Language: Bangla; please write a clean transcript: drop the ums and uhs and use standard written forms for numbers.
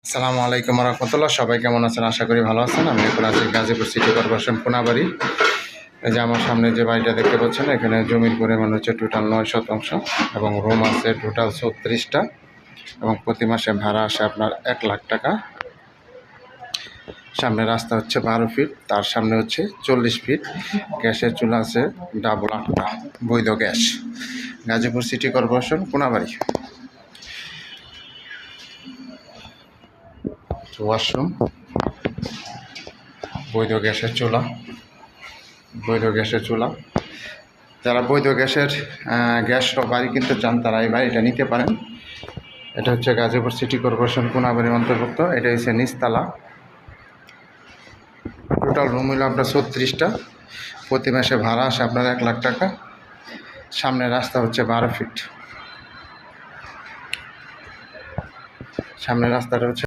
আসসালামু আলাইকুম রহমতুল্লাহ। সবাই কেমন আছেন? আশা করি ভালো আছেন। আমি এখন আছি গাজীপুর সিটি কর্পোরেশন কোনাবাড়ি। এই যে আমার সামনে যে বাড়িটা দেখতে পাচ্ছেন, এখানে জমির পরিমাণ হচ্ছে টোটাল 9 শতাংশ এবং রুম আছে টোটাল 36টা এবং প্রতি মাসে ভাড়া আসে আপনার 1 লাখ টাকা। সামনে রাস্তা হচ্ছে 12 ফিট, তার সামনে হচ্ছে 40 ফিট। গ্যাসের চুলা আছে ডাবল 8টা, বৈধ gas. Gazipur city corporation Konabari. Washroom, বৈধ গ্যাসের চুলা। যারা বৈধ গ্যাস সহ বাড়ি কিনতে চান তারা এই বাড়িটা নিতে পারেন। এটা হচ্ছে গাজীপুর সিটি কর্পোরেশন কোনাবাড়ির অন্তর্ভুক্ত। এটা হচ্ছে নিচতলা। টোটাল রুম হলো আপনার 36টা। প্রতি মাসে ভাড়া আসে আপনার 1 লাখ টাকা। সামনে রাস্তা হচ্ছে 12 ফিট। সামনের রাস্তাটা হচ্ছে